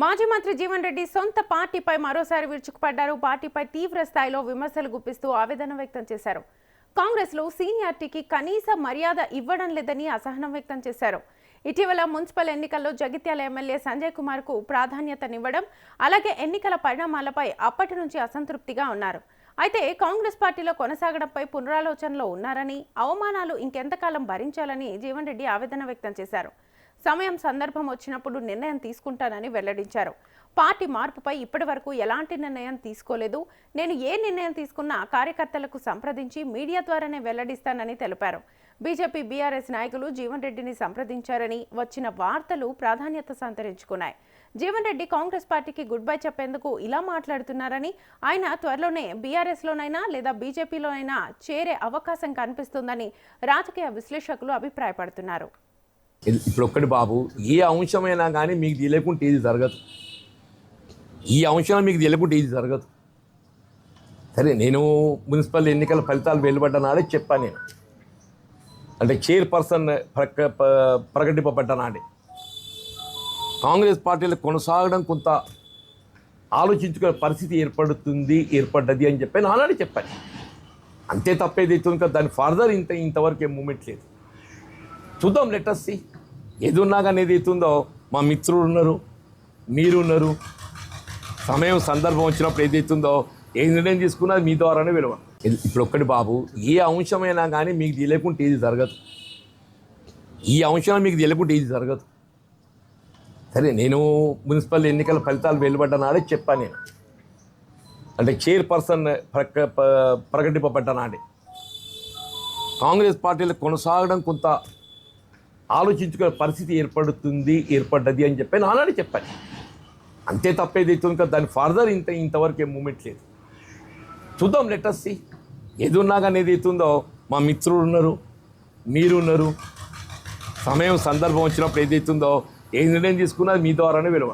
మాజీ మంత్రి జీవన్ రెడ్డి సొంత పార్టీపై మరోసారి విరుచుకుపడ్డారు. పార్టీపై తీవ్ర స్థాయిలో విమర్శలు గుప్పిస్తూ ఆవేదన వ్యక్తం చేశారు. కాంగ్రెస్లో సీనియారిటీకి కనీస మర్యాద ఇవ్వడం లేదని అసహనం వ్యక్తం చేశారు. ఇటీవల మున్సిపల్ ఎన్నికల్లో జగిత్యాల ఎమ్మెల్యే సంజయ్ కుమార్కు ప్రాధాన్యతనివ్వడం, అలాగే ఎన్నికల పరిణామాలపై అప్పటి నుంచి అసంతృప్తిగా ఉన్నారు. అయితే కాంగ్రెస్ పార్టీలో కొనసాగడంపై పునరాలోచనలో ఉన్నారని, అవమానాలు ఇంకెంతకాలం భరించాలని జీవన్ రెడ్డి ఆవేదన వ్యక్తం చేశారు. సమయం సందర్భం వచ్చినప్పుడు నిర్ణయం తీసుకుంటానని వెల్లడించారు. పార్టీ మార్పుపై ఇప్పటి వరకు ఎలాంటి నిర్ణయం తీసుకోలేదు. నేను ఏ నిర్ణయం తీసుకున్నా కార్యకర్తలకు సంప్రదించి మీడియా ద్వారానే వెల్లడిస్తానని తెలిపారు. బీజేపీ బీఆర్ఎస్ నాయకులు జీవన్ రెడ్డిని సంప్రదించారని వచ్చిన వార్తలు ప్రాధాన్యత సంతరించుకున్నాయి. జీవన్ రెడ్డి కాంగ్రెస్ పార్టీకి గుడ్ బై చెప్పేందుకు ఇలా మాట్లాడుతున్నారని, ఆయన త్వరలోనే బీఆర్ఎస్లోనైనా లేదా బీజేపీలోనైనా చేరే అవకాశం కనిపిస్తుందని రాజకీయ విశ్లేషకులు అభిప్రాయపడుతున్నారు. ఇప్పుడు ఒక్కటి బాబు, ఏ అంశమైనా కానీ మీకు తెలియకుంటే ఇది జరగదు. ఈ అంశం మీకు తెలియకుంటే ఇది జరగదు. సరే, నేను మున్సిపల్ ఎన్నికల ఫలితాలు వెలువడ్డ నాడే చెప్పాను. నేను అంటే చైర్పర్సన్ ప్రకటింపబడ్డ నాడే కాంగ్రెస్ పార్టీలో కొనసాగడం కొంత ఆలోచించుకునే పరిస్థితి ఏర్పడ్డది అని చెప్పి నానాడే చెప్పాను. అంతే తప్పేదైతుంది కదా, దాని ఫర్దర్ ఇంతవరకు ఏం మూమెంట్ లేదు. చూద్దాం, లెటర్స్ సి. ఏది ఉన్నా కానీ ఏదైతుందో మా మిత్రులు ఉన్నారు, మీరు ఉన్నారు. సమయం సందర్భం వచ్చినప్పుడు ఏదైతుందో ఏ నిర్ణయం తీసుకున్నా మీ ద్వారానే విలువ. ఇప్పుడు ఒక్కటి బాబు, ఏ అంశమైనా కానీ మీకు తెలియకుంటే ఇది జరగదు. ఈ అంశం మీకు తెలియకుంటే ఇది జరగదు. సరే, నేను మున్సిపల్ ఎన్నికల ఫలితాలు వెలువడ్డ నాడే చెప్పాను. నేను అంటే చైర్పర్సన్ ప్రకటింపబడ్డ నాడే కాంగ్రెస్ పార్టీలో కొనసాగడం కొంత ఆలోచించుకునే పరిస్థితి ఏర్పడ్డది అని చెప్పి నానాడే చెప్పాను. అంతే తప్పేదైతుంది కదా, దాని ఫర్దర్ ఇంతవరకు ఏం మూమెంట్ లేదు. చూద్దాం, లెటర్స్ సి. ఏది ఉన్నా కానీ ఏదైతుందో మా మిత్రులు ఉన్నారు, మీరు ఉన్నారు. సమయం సందర్భం వచ్చినప్పుడు ఏదైతుందో ఏ నిర్ణయం తీసుకున్నా మీ ద్వారానే విలువ.